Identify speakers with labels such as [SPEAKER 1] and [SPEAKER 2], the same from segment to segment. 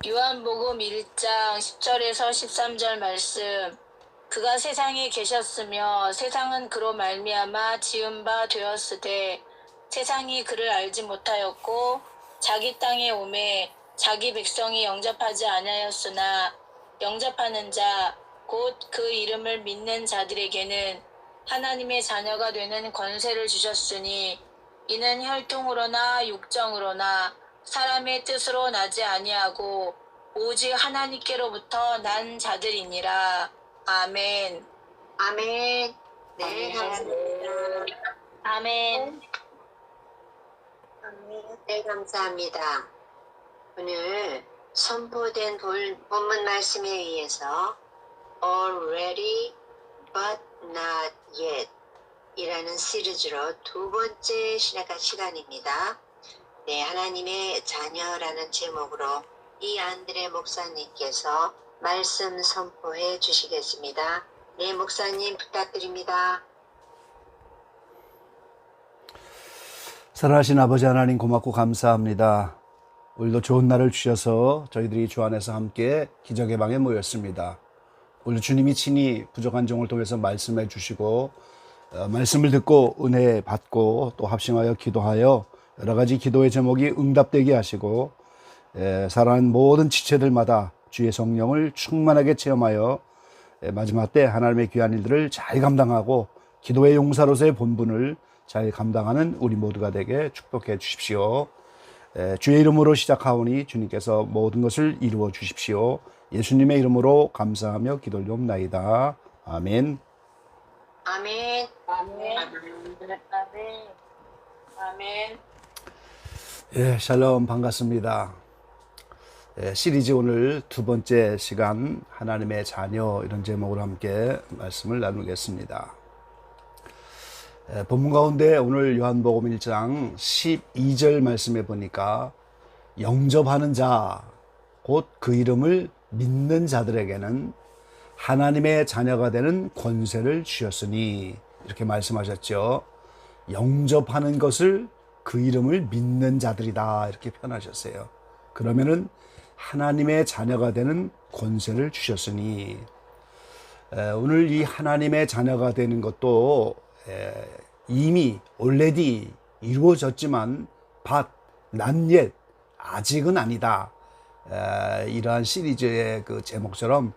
[SPEAKER 1] 요한복음 1장 10절에서 13절 말씀. 그가 세상에 계셨으며 세상은 그로 말미암아 지은 바 되었으되 세상이 그를 알지 못하였고 자기 땅에 오매 자기 백성이 영접하지 아니하였으나 영접하는 자 곧 그 이름을 믿는 자들에게는 하나님의 자녀가 되는 권세를 주셨으니 이는 혈통으로나 육정으로나 사람의 뜻으로 나지 아니하고 오직 하나님께로부터 난 자들이니라. 아멘.
[SPEAKER 2] 아멘. 네, 감사합니다.
[SPEAKER 1] 아멘.
[SPEAKER 2] 네, 감사합니다. 오늘 선포된 본문 말씀에 의해서 already but not yet 이라는 시리즈로 두 번째 신학과 시간입니다. 네, 하나님의 자녀라는 제목으로 이안드레 목사님께서 말씀 선포해 주시겠습니다. 네, 목사님 부탁드립니다.
[SPEAKER 3] 살아계신 아버지 하나님 고맙고 감사합니다. 오늘도 좋은 날을 주셔서 저희들이 주 안에서 함께 기적의 방에 모였습니다. 오늘 주님이 친히 부족한 종을 통해서 말씀해 주시고 말씀을 듣고 은혜 받고 또 합심하여 기도하여 여러 가지 기도의 제목이 응답되게 하시고 살아가는 모든 지체들마다 주의 성령을 충만하게 체험하여 마지막 때 하나님의 귀한 일들을 잘 감당하고 기도의 용사로서의 본분을 잘 감당하는 우리 모두가 되게 축복해 주십시오. 주의 이름으로 시작하오니 주님께서 모든 것을 이루어 주십시오. 예수님의 이름으로 감사하며 기도드리옵나이다. 아멘.
[SPEAKER 2] 아멘.
[SPEAKER 1] 아멘. 아멘. 아멘.
[SPEAKER 3] 예, 샬롬 반갑습니다. 시리즈 오늘 두 번째 시간 하나님의 자녀 이런 제목으로 함께 말씀을 나누겠습니다. 본문 가운데 오늘 요한복음 1장 12절 말씀에 보니까 영접하는 자, 곧 그 이름을 믿는 자들에게는 하나님의 자녀가 되는 권세를 주셨으니 이렇게 말씀하셨죠. 영접하는 것을 그 이름을 믿는 자들이다 이렇게 표현하셨어요. 그러면은 하나님의 자녀가 되는 권세를 주셨으니 오늘 이 하나님의 자녀가 되는 것도 이미 already 이루어졌지만 but not yet 아직은 아니다. 이러한 시리즈의 그 제목처럼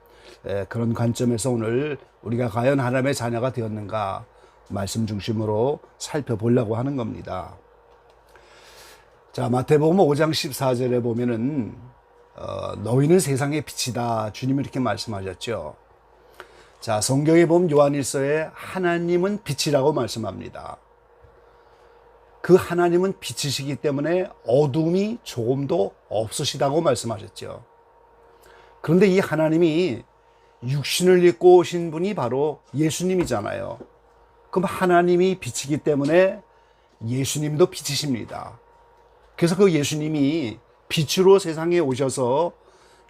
[SPEAKER 3] 그런 관점에서 오늘 우리가 과연 하나님의 자녀가 되었는가 말씀 중심으로 살펴보려고 하는 겁니다. 자, 마태복음 5장 14절에 보면은 너희는 세상의 빛이다 주님이 이렇게 말씀하셨죠. 자, 성경에 보면 요한일서에 하나님은 빛이라고 말씀합니다. 그 하나님은 빛이시기 때문에 어둠이 조금도 없으시다고 말씀하셨죠. 그런데 이 하나님이 육신을 입고 오신 분이 바로 예수님이잖아요. 그럼 하나님이 빛이기 때문에 예수님도 빛이십니다. 그래서 그 예수님이 빛으로 세상에 오셔서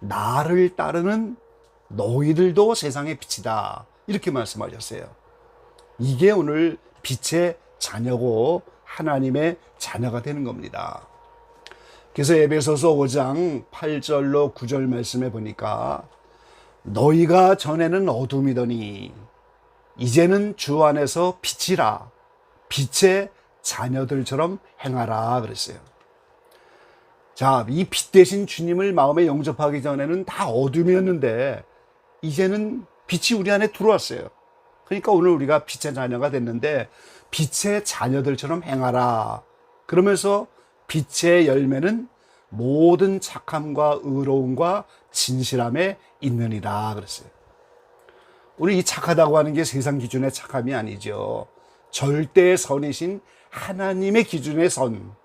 [SPEAKER 3] 나를 따르는 너희들도 세상의 빛이다 이렇게 말씀하셨어요. 이게 오늘 빛의 자녀고 하나님의 자녀가 되는 겁니다. 그래서 에베소서 5장 8절로 9절 말씀에 보니까 너희가 전에는 어둠이더니 이제는 주 안에서 빛이라 빛의 자녀들처럼 행하라 그랬어요. 자, 이 빛 대신 주님을 마음에 영접하기 전에는 다 어둠이었는데 이제는 빛이 우리 안에 들어왔어요. 그러니까 오늘 우리가 빛의 자녀가 됐는데 빛의 자녀들처럼 행하라. 그러면서 빛의 열매는 모든 착함과 의로움과 진실함에 있느니라 그랬어요. 우리 이 착하다고 하는 게 세상 기준의 착함이 아니죠. 절대 선이신 하나님의 기준의 선.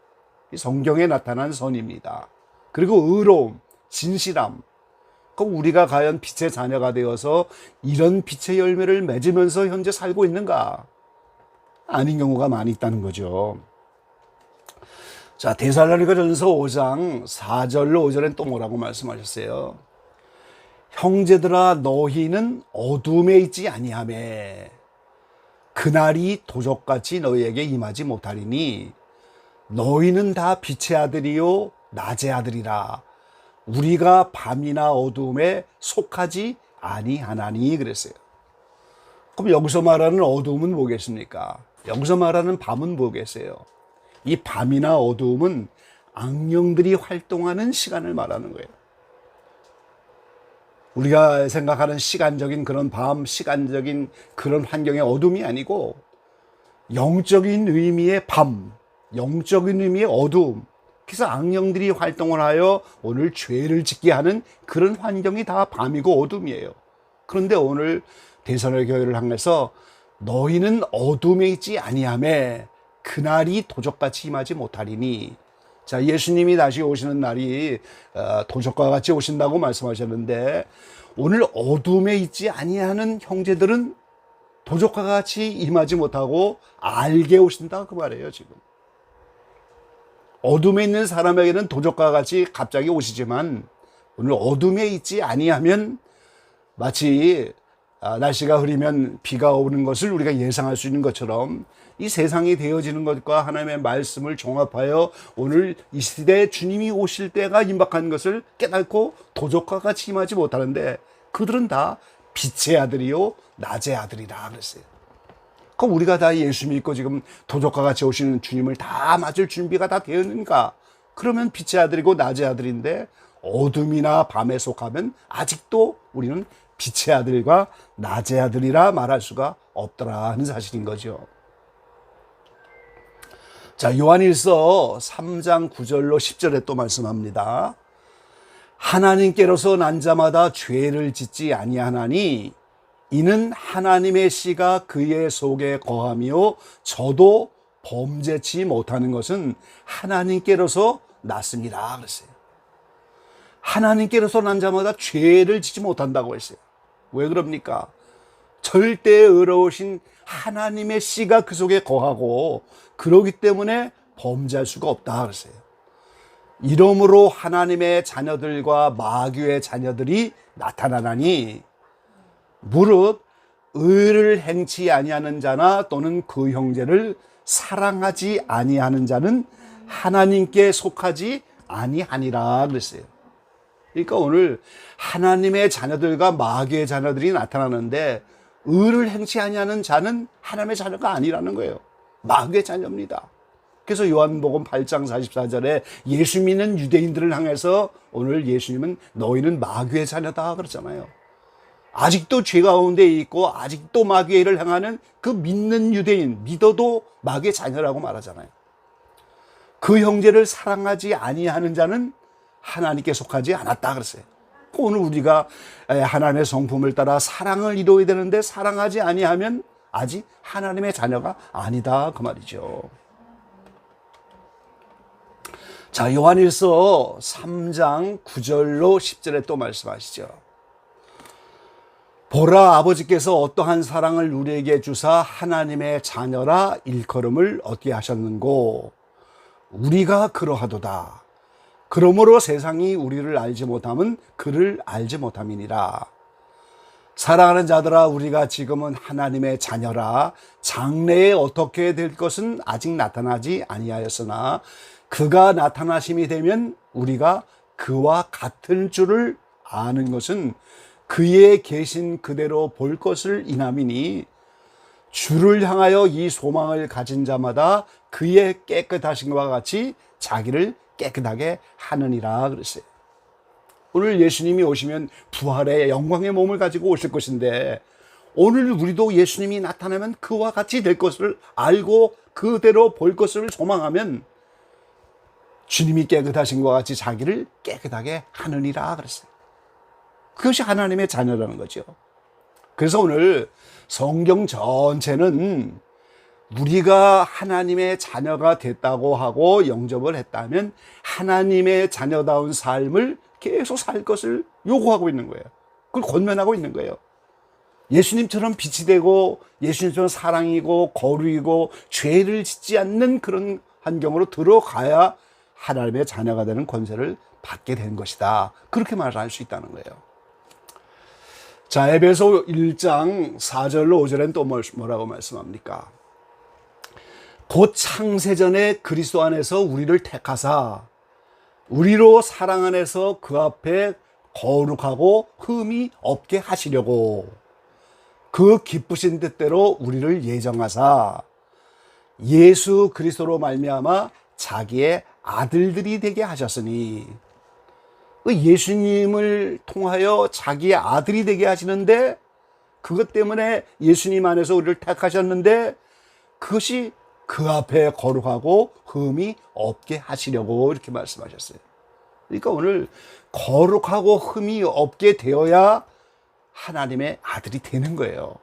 [SPEAKER 3] 성경에 나타난 선입니다. 그리고 의로움, 진실함. 그럼 우리가 과연 빛의 자녀가 되어서 이런 빛의 열매를 맺으면서 현재 살고 있는가? 아닌 경우가 많이 있다는 거죠. 자, 데살로니가전서 5장 4절로 5절엔 또 뭐라고 말씀하셨어요? 형제들아 너희는 어둠에 있지 아니하매 그날이 도적같이 너희에게 임하지 못하리니 너희는 다 빛의 아들이요 낮의 아들이라. 우리가 밤이나 어두움에 속하지 아니하나니 그랬어요. 그럼 여기서 말하는 어두움은 뭐겠습니까? 여기서 말하는 밤은 뭐겠어요? 이 밤이나 어두움은 악령들이 활동하는 시간을 말하는 거예요. 우리가 생각하는 시간적인 그런 밤, 시간적인 그런 환경의 어둠이 아니고 영적인 의미의 밤, 영적인 의미의 어두움. 그래서 악령들이 활동을 하여 오늘 죄를 짓게 하는 그런 환경이 다 밤이고 어둠이에요. 그런데 오늘 대선의 교회를 향해서 너희는 어둠에 있지 아니하매 그날이 도적같이 임하지 못하리니. 자, 예수님이 다시 오시는 날이 도적과 같이 오신다고 말씀하셨는데 오늘 어둠에 있지 아니하는 형제들은 도적과 같이 임하지 못하고 알게 오신다 그 말이에요. 지금 어둠에 있는 사람에게는 도적과 같이 갑자기 오시지만 오늘 어둠에 있지 아니하면 마치 날씨가 흐리면 비가 오는 것을 우리가 예상할 수 있는 것처럼 이 세상이 되어지는 것과 하나님의 말씀을 종합하여 오늘 이 시대에 주님이 오실 때가 임박한 것을 깨닫고 도적과 같이 임하지 못하는데 그들은 다 빛의 아들이요 낮의 아들이라 그랬어요. 그럼 우리가 다 예수 믿고 지금 도적과 같이 오시는 주님을 다 맞을 준비가 다 되었는가? 그러면 빛의 아들이고 낮의 아들인데 어둠이나 밤에 속하면 아직도 우리는 빛의 아들과 낮의 아들이라 말할 수가 없더라 하는 사실인 거죠. 자, 요한일서 3장 9절로 10절에 또 말씀합니다. 하나님께로서 난 자마다 죄를 짓지 아니하나니 이는 하나님의 씨가 그의 속에 거하며 저도 범죄치 못하는 것은 하나님께로서 났습니다 그랬어요. 하나님께로서 난 자마다 죄를 짓지 못한다고 했어요. 왜 그럽니까? 절대 의로우신 하나님의 씨가 그 속에 거하고 그러기 때문에 범죄할 수가 없다 그랬어요. 이러므로 하나님의 자녀들과 마귀의 자녀들이 나타나나니 무릇 의를 행치 아니하는 자나 또는 그 형제를 사랑하지 아니하는 자는 하나님께 속하지 아니하니라 그랬어요. 그러니까 오늘 하나님의 자녀들과 마귀의 자녀들이 나타나는데 의를 행치 아니하는 자는 하나님의 자녀가 아니라는 거예요. 마귀의 자녀입니다. 그래서 요한복음 8장 44절에 예수 믿는 유대인들을 향해서 오늘 예수님은 너희는 마귀의 자녀다 그랬잖아요. 아직도 죄 가운데 있고 아직도 마귀의 일을 행하는 그 믿는 유대인, 믿어도 마귀의 자녀라고 말하잖아요. 그 형제를 사랑하지 아니하는 자는 하나님께 속하지 않았다 그랬어요. 오늘 우리가 하나님의 성품을 따라 사랑을 이루어야 되는데 사랑하지 아니하면 아직 하나님의 자녀가 아니다 그 말이죠. 자, 요한일서 3장 9절로 10절에 또 말씀하시죠. 보라, 아버지께서 어떠한 사랑을 우리에게 주사 하나님의 자녀라 일컬음을 얻게 하셨는고 우리가 그러하도다. 그러므로 세상이 우리를 알지 못함은 그를 알지 못함이니라. 사랑하는 자들아, 우리가 지금은 하나님의 자녀라. 장래에 어떻게 될 것은 아직 나타나지 아니하였으나 그가 나타나심이 되면 우리가 그와 같은 줄을 아는 것은 그의 계신 그대로 볼 것을 인함이니 주를 향하여 이 소망을 가진 자마다 그의 깨끗하심과 같이 자기를 깨끗하게 하느니라 그랬어요. 오늘 예수님이 오시면 부활의 영광의 몸을 가지고 오실 것인데 오늘 우리도 예수님이 나타나면 그와 같이 될 것을 알고 그대로 볼 것을 소망하면 주님이 깨끗하신 것 같이 자기를 깨끗하게 하느니라 그랬어요. 그것이 하나님의 자녀라는 거죠. 그래서 오늘 성경 전체는 우리가 하나님의 자녀가 됐다고 하고 영접을 했다면 하나님의 자녀다운 삶을 계속 살 것을 요구하고 있는 거예요. 그걸 권면하고 있는 거예요. 예수님처럼 빛이 되고 예수님처럼 사랑이고 거룩이고 죄를 짓지 않는 그런 환경으로 들어가야 하나님의 자녀가 되는 권세를 받게 된 것이다. 그렇게 말할 수 있다는 거예요. 자, 에베소 1장 4절로 5절엔 또 뭐라고 말씀합니까? 곧 창세전에 그리스도 안에서 우리를 택하사 우리로 사랑 안에서 그 앞에 거룩하고 흠이 없게 하시려고 그 기쁘신 뜻대로 우리를 예정하사 예수 그리스도로 말미암아 자기의 아들들이 되게 하셨으니, 예수님을 통하여 자기의 아들이 되게 하시는데, 그것 때문에 예수님 안에서 우리를 택하셨는데, 그것이 그 앞에 거룩하고 흠이 없게 하시려고 이렇게 말씀하셨어요. 그러니까 오늘 거룩하고 흠이 없게 되어야 하나님의 아들이 되는 거예요.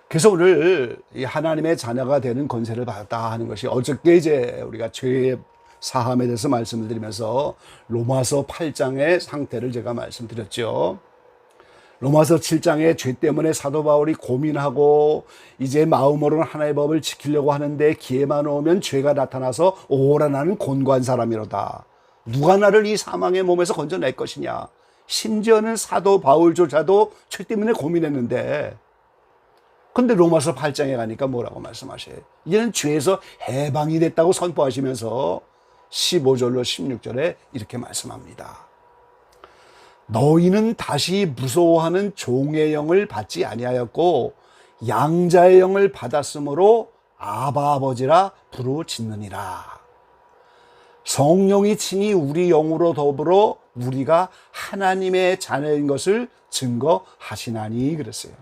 [SPEAKER 3] 그래서 오늘 이 하나님의 자녀가 되는 권세를 받았다 하는 것이, 어저께 이제 우리가 죄의 사함에 대해서 말씀을 드리면서 로마서 8장의 상태를 제가 말씀드렸죠. 로마서 7장에 죄 때문에 사도 바울이 고민하고 이제 마음으로는 하나님의 법을 지키려고 하는데 기회만 오면 죄가 나타나서 오라 나는 곤고한 사람이로다. 누가 나를 이 사망의 몸에서 건져낼 것이냐. 심지어는 사도 바울조차도 죄 때문에 고민했는데, 근데 로마서 8장에 가니까 뭐라고 말씀하셔요? 이제는 죄에서 해방이 됐다고 선포하시면서 15절로 16절에 이렇게 말씀합니다. 너희는 다시 무서워하는 종의 영을 받지 아니하였고 양자의 영을 받았으므로 아바 아버지라 부르짖느니라. 성령이 친히 우리 영으로 더불어 우리가 하나님의 자녀인 것을 증거하시나니 그랬어요.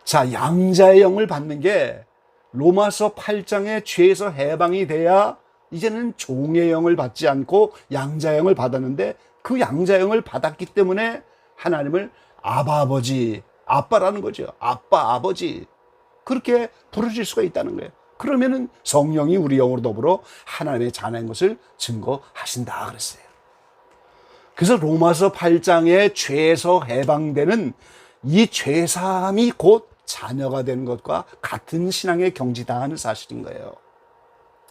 [SPEAKER 3] 자, 양자의 영을 받는 게 로마서 8장의 죄에서 해방이 돼야 이제는 종의 영을 받지 않고 양자의 영을 받았는데, 그 양자의 영을 받았기 때문에 하나님을 아바 아버지, 아빠라는 거죠. 아빠 아버지, 그렇게 부르실 수가 있다는 거예요. 그러면은 성령이 우리 영으로 더불어 하나님의 자녀인 것을 증거하신다 그랬어요. 그래서 로마서 8장의 죄에서 해방되는 이 죄사함이 곧 자녀가 되는 것과 같은 신앙의 경지다 하는 사실인 거예요.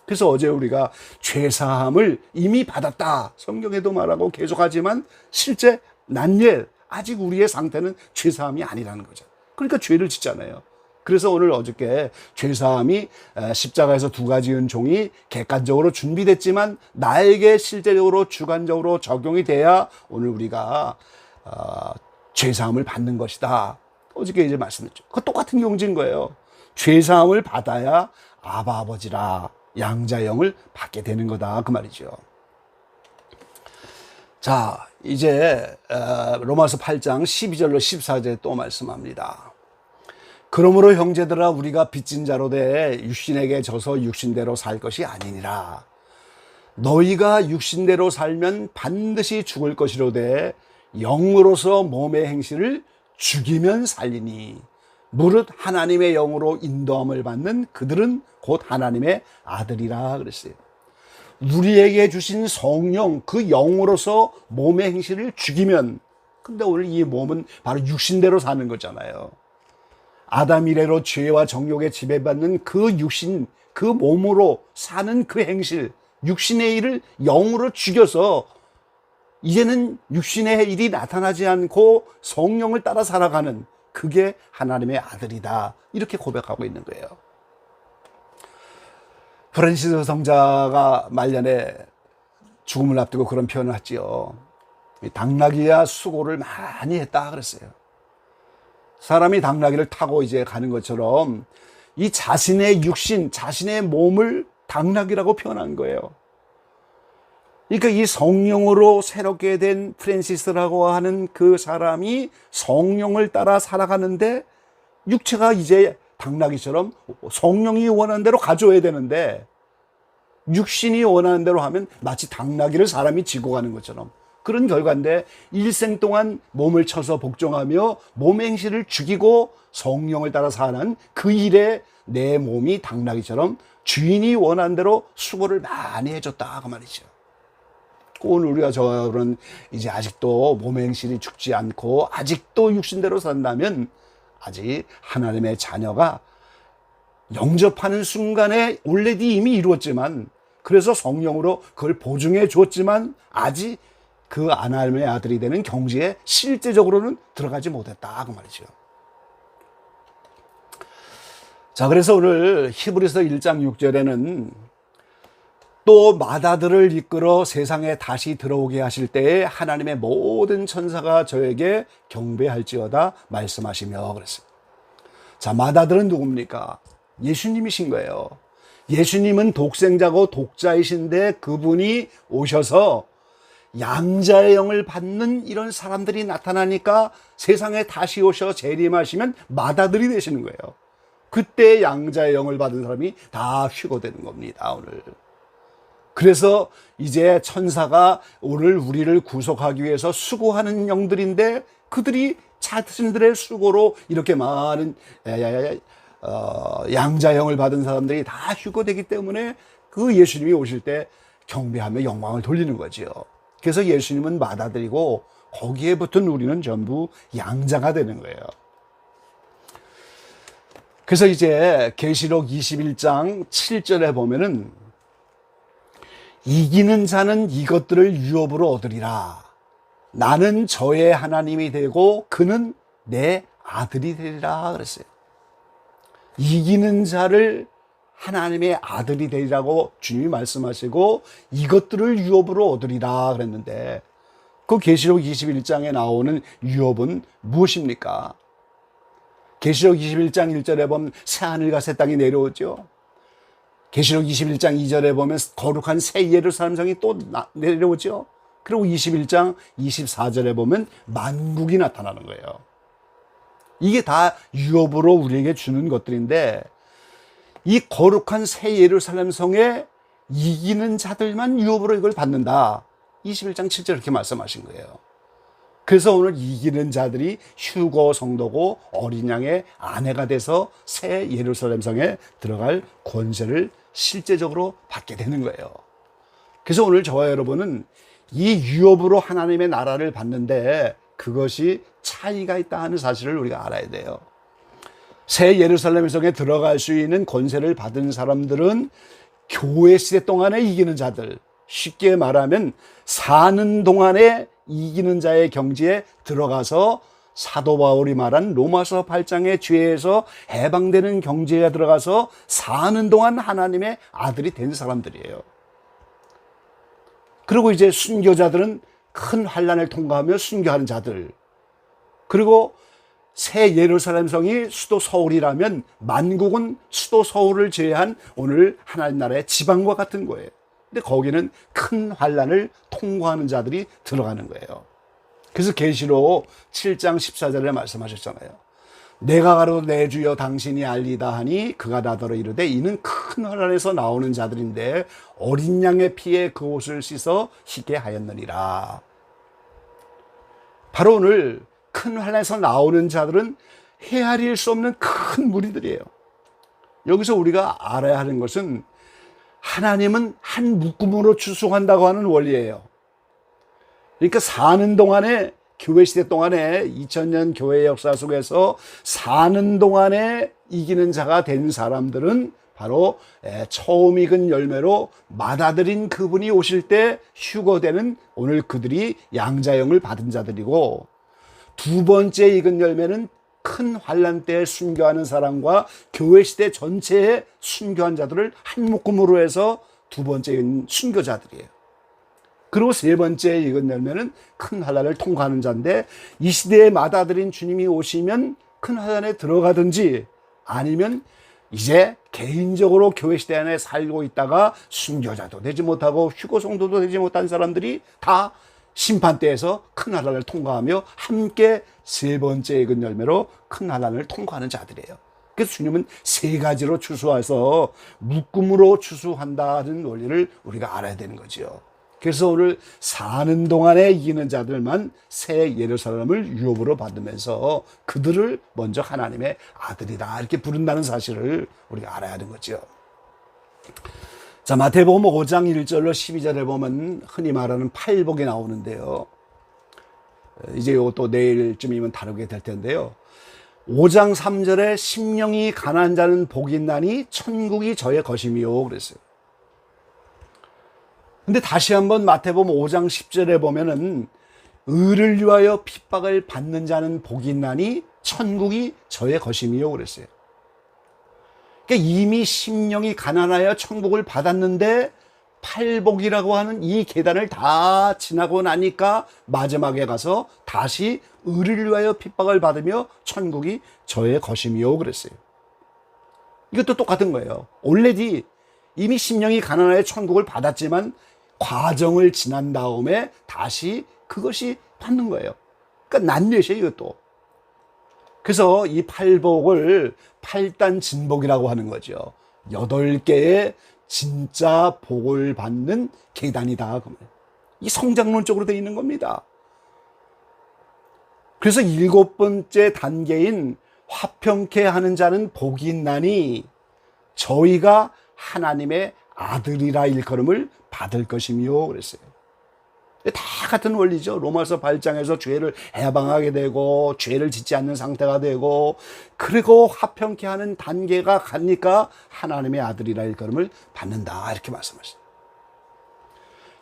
[SPEAKER 3] 그래서 어제 우리가 죄사함을 이미 받았다, 성경에도 말하고 계속하지만 실제 난예 아직 우리의 상태는 죄사함이 아니라는 거죠. 그러니까 죄를 짓잖아요. 그래서 오늘 어저께 죄사함이 십자가에서 두 가지 은총이 객관적으로 준비됐지만 나에게 실제적으로 주관적으로 적용이 돼야 오늘 우리가 죄사함을 받는 것이다. 어저께 이제 말씀드렸죠. 그 똑같은 경지인 거예요. 죄사함을 받아야 아바 아버지라 양자영을 받게 되는 거다 그 말이죠. 자, 이제 로마서 8장 12절로 14절에 또 말씀합니다. 그러므로 형제들아 우리가 빚진 자로 돼 육신에게 져서 육신대로 살 것이 아니니라. 너희가 육신대로 살면 반드시 죽을 것이로되 영으로서 몸의 행실을 죽이면 살리니 무릇 하나님의 영으로 인도함을 받는 그들은 곧 하나님의 아들이라 그랬어요. 우리에게 주신 성령, 그 영으로서 몸의 행실을 죽이면, 근데 오늘 이 몸은 바로 육신대로 사는 거잖아요. 아담 이래로 죄와 정욕에 지배받는 그 육신, 그 몸으로 사는 그 행실, 육신의 일을 영으로 죽여서 이제는 육신의 일이 나타나지 않고 성령을 따라 살아가는, 그게 하나님의 아들이다, 이렇게 고백하고 있는 거예요. 프란시스 성자가 말년에 죽음을 앞두고 그런 표현을 했지요. 당나귀야 수고를 많이 했다 그랬어요. 사람이 당나귀를 타고 이제 가는 것처럼 이 자신의 육신, 자신의 몸을 당나귀라고 표현한 거예요. 그러니까 이 성령으로 새롭게 된 프란시스라고 하는 그 사람이 성령을 따라 살아가는데, 육체가 이제 당나귀처럼 성령이 원하는 대로 가져야 되는데 육신이 원하는 대로 하면 마치 당나귀를 사람이 지고 가는 것처럼 그런 결과인데, 일생 동안 몸을 쳐서 복종하며 몸의 행실을 죽이고 성령을 따라 사는 그 일에 내 몸이 당나귀처럼 주인이 원하는 대로 수고를 많이 해줬다 그 말이죠. 오늘 우리가 저런 이제 아직도 몸의 행실이 죽지 않고 아직도 육신대로 산다면 아직 하나님의 자녀가 영접하는 순간에 원래도 이미 이루었지만, 그래서 성령으로 그걸 보증해 줬지만 아직 그 하나님의 아들이 되는 경지에 실제적으로는 들어가지 못했다 그 말이죠. 자, 그래서 오늘 히브리서 1장 6절에는 또 마다들을 이끌어 세상에 다시 들어오게 하실 때에 하나님의 모든 천사가 저에게 경배할지어다 말씀하시며 그랬어요. 자, 마다들은 누굽니까? 예수님이신 거예요. 예수님은 독생자고 독자이신데 그분이 오셔서 양자의 영을 받는 이런 사람들이 나타나니까 세상에 다시 오셔 재림하시면 마다들이 되시는 거예요. 그때 양자의 영을 받은 사람이 다 휴거되는 겁니다, 오늘. 그래서 이제 천사가 오늘 우리를 구속하기 위해서 수고하는 영들인데 그들이 자신들의 수고로 이렇게 많은 양자영을 받은 사람들이 다 휴거되기 때문에 그 예수님이 오실 때 경배하며 영광을 돌리는 거지요. 그래서 예수님은 마다들이고 거기에 붙은 우리는 전부 양자가 되는 거예요. 그래서 이제 계시록 21장 7절에 보면은 이기는 자는 이것들을 유업으로 얻으리라. 나는 저의 하나님이 되고 그는 내 아들이 되리라 그랬어요. 이기는 자를 하나님의 아들이 되리라고 주님이 말씀하시고 이것들을 유업으로 얻으리라 그랬는데 그 계시록 21장에 나오는 유업은 무엇입니까? 계시록 21장 1절에 보면 새하늘과 새 땅이 내려오죠. 계시록 21장 2절에 보면 거룩한 새 예루살렘 성이 또 내려오죠. 그리고 21장 24절에 보면 만국이 나타나는 거예요. 이게 다 유업으로 우리에게 주는 것들인데 이 거룩한 새 예루살렘 성에 이기는 자들만 유업으로 이걸 받는다. 21장 7절 이렇게 말씀하신 거예요. 그래서 오늘 이기는 자들이 휴거 성도고 어린 양의 아내가 돼서 새 예루살렘 성에 들어갈 권세를 실제적으로 받게 되는 거예요. 그래서 오늘 저와 여러분은 이 유업으로 하나님의 나라를 받는데 그것이 차이가 있다 하는 사실을 우리가 알아야 돼요. 새 예루살렘 성에 들어갈 수 있는 권세를 받은 사람들은 교회 시대 동안에 이기는 자들, 쉽게 말하면 사는 동안에 이기는 자의 경지에 들어가서 사도 바울이 말한 로마서 8장의 죄에서 해방되는 경지에 들어가서 사는 동안 하나님의 아들이 된 사람들이에요. 그리고 이제 순교자들은 큰 환난을 통과하며 순교하는 자들, 그리고 새 예루살렘 성이 수도 서울이라면 만국은 수도 서울을 제외한 오늘 하나님 나라의 지방과 같은 거예요. 근데 거기는 큰 환난을 통과하는 자들이 들어가는 거예요. 그래서 계시록 7장 14절에 말씀하셨잖아요. 내가 가로되 내 주여 당신이 알리다 하니 그가 나더러 이르되 이는 큰 환난에서 나오는 자들인데 어린 양의 피에 그 옷을 씻어 희게 하였느니라. 바로 오늘 큰 환난에서 나오는 자들은 헤아릴 수 없는 큰 무리들이에요. 여기서 우리가 알아야 하는 것은 하나님은 한 묶음으로 추수한다고 하는 원리예요. 그러니까 사는 동안에 교회 시대 동안에 2000년 교회 역사 속에서 사는 동안에 이기는 자가 된 사람들은 바로 처음 익은 열매로 맏아들인 그분이 오실 때 휴거되는 오늘 그들이 양자영을 받은 자들이고, 두 번째 익은 열매는 큰 환난 때에 순교하는 사람과 교회 시대 전체에 순교한 자들을 한 묶음으로 해서 두 번째 익은 순교자들이에요. 그리고 세 번째 익은 열매는 큰 환난을 통과하는 자인데, 이 시대의 맏아들인 주님이 오시면 큰 환난에 들어가든지 아니면 이제 개인적으로 교회 시대 안에 살고 있다가 순교자도 되지 못하고 휴거 성도도 되지 못한 사람들이 다 심판대에서 큰 환난을 통과하며 함께 세 번째 익은 열매로 큰 환난을 통과하는 자들이에요. 그래서 주님은 세 가지로 추수해서 묶음으로 추수한다는 원리를 우리가 알아야 되는 거죠. 그래서 오늘 사는 동안에 이기는 자들만 새 예루살렘을 유업으로 받으면서 그들을 먼저 하나님의 아들이다 이렇게 부른다는 사실을 우리가 알아야 하는 거죠. 자, 마태복음 5장 1절로 12절에 보면 흔히 말하는 팔복이 나오는데요. 이제 이것도 내일쯤이면 다루게 될 텐데요. 5장 3절에 심령이 가난한 자는 복이 있나니 천국이 저의 것이미요 그랬어요. 근데 다시 한번 마태복음 5장 10절에 보면은 의를 위하여 핍박을 받는 자는 복이 있나니 천국이 저의 것이미요 그랬어요. 그러니까 이미 심령이 가난하여 천국을 받았는데 팔복이라고 하는 이 계단을 다 지나고 나니까 마지막에 가서 다시 의를 위하여 핍박을 받으며 천국이 저의 것임이요 그랬어요. 이것도 똑같은 거예요. 올레디 이미 심령이 가난하여 천국을 받았지만 과정을 지난 다음에 다시 그것이 받는 거예요. 그러니까 난례시에요 이것도. 그래서 이 팔복을 팔단 진복이라고 하는 거죠. 8개의 진짜 복을 받는 계단이다. 이 성장론적으로 되어 있는 겁니다. 그래서 7번째 단계인 화평케 하는 자는 복이 있나니 저희가 하나님의 아들이라 일컬음을 받을 것이며 그랬어요. 다 같은 원리죠. 로마서 8장에서 죄를 해방하게 되고 죄를 짓지 않는 상태가 되고 그리고 화평케 하는 단계가 가니까 하나님의 아들이라 일컬음을 받는다 이렇게 말씀하셨어요.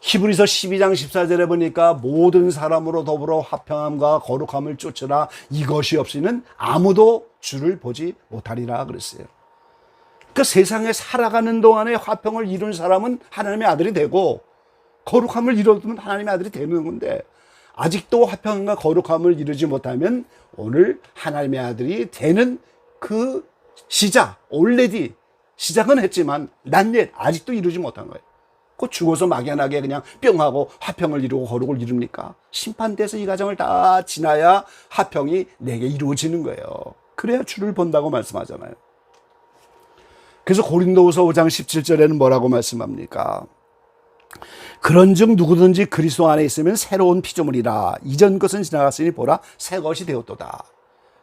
[SPEAKER 3] 히브리서 12장 14절에 보니까 모든 사람으로 더불어 화평함과 거룩함을 쫓으라 이것이 없이는 아무도 주를 보지 못하리라 그랬어요. 그 세상에 살아가는 동안에 화평을 이룬 사람은 하나님의 아들이 되고 거룩함을 이루면 하나님의 아들이 되는 건데 아직도 화평과 거룩함을 이루지 못하면 오늘 하나님의 아들이 되는 그 시작, 올레디 시작은 했지만 난옛 아직도 이루지 못한 거예요. 그 죽어서 막연하게 그냥 뿅하고 화평을 이루고 거룩을 이룹니까? 심판대에서 이 과정을 다 지나야 화평이 내게 이루어지는 거예요. 그래야 주를 본다고 말씀하잖아요. 그래서 고린도후서 5장 17절에는 뭐라고 말씀합니까? 그런즉 누구든지 그리스도 안에 있으면 새로운 피조물이라 이전 것은 지나갔으니 보라 새 것이 되었도다.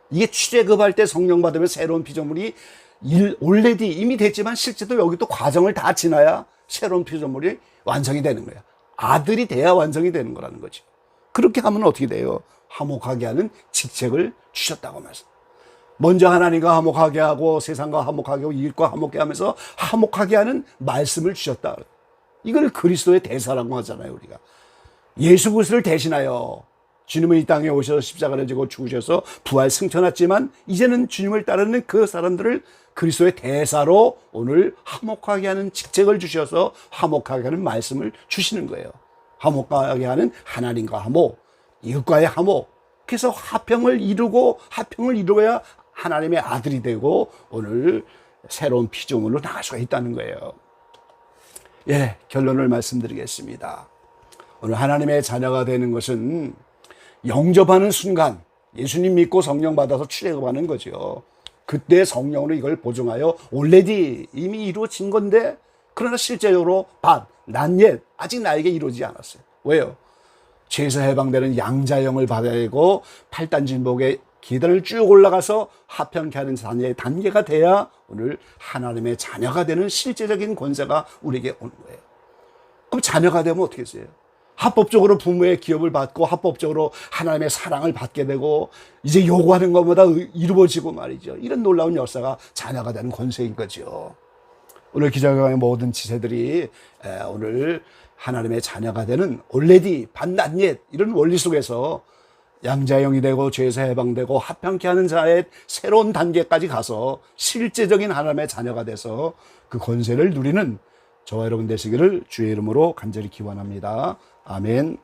[SPEAKER 3] 이게 취재급할 때 성령 받으면 새로운 피조물이 올레디 이미 됐지만 실제도 여기 또 과정을 다 지나야 새로운 피조물이 완성이 되는 거야. 아들이 돼야 완성이 되는 거라는 거죠. 그렇게 하면 어떻게 돼요? 화목하게 하는 직책을 주셨다고 말씀. 먼저 하나님과 화목하게 하고 세상과 화목하게 하고 이웃과 화목하게 하면서 화목하게 하는 말씀을 주셨다. 이걸 그리스도의 대사라고 하잖아요. 우리가 예수 그리스도를 대신하여 주님은 이 땅에 오셔서 십자가를 지고 죽으셔서 부활 승천했지만 이제는 주님을 따르는 그 사람들을 그리스도의 대사로 오늘 화목하게 하는 직책을 주셔서 화목하게 하는 말씀을 주시는 거예요. 화목하게 하는 하나님과 화목, 이웃과의 화목. 그래서 화평을 이루고 화평을 이루어야 하나님의 아들이 되고 오늘 새로운 피조물로 나갈 수가 있다는 거예요. 예, 결론을 말씀드리겠습니다. 오늘 하나님의 자녀가 되는 것은 영접하는 순간 예수님 믿고 성령 받아서 출애굽하는 거죠. 그때 성령으로 이걸 보증하여 올레디 이미 이루어진 건데 그러나 실제적으로 난옛 아직 나에게 이루어지지 않았어요. 왜요? 죄에서 해방되는 양자형을 받아야 되고 팔단진복의 계단을 쭉 올라가서 화평케 하는 단계가 돼야 오늘 하나님의 자녀가 되는 실제적인 권세가 우리에게 오는 거예요. 그럼 자녀가 되면 어떻게 했어요? 합법적으로 부모의 기업을 받고 합법적으로 하나님의 사랑을 받게 되고 이제 요구하는 것보다 이루어지고 말이죠. 이런 놀라운 역사가 자녀가 되는 권세인 거죠. 오늘 기자회견의 모든 지세들이 오늘 하나님의 자녀가 되는 올레디, 반난옛 이런 원리 속에서 양자형이 되고 죄에서 해방되고 화평케 하는 자의 새로운 단계까지 가서 실제적인 하나님의 자녀가 돼서 그 권세를 누리는 저와 여러분 되시기를 주의 이름으로 간절히 기원합니다. 아멘.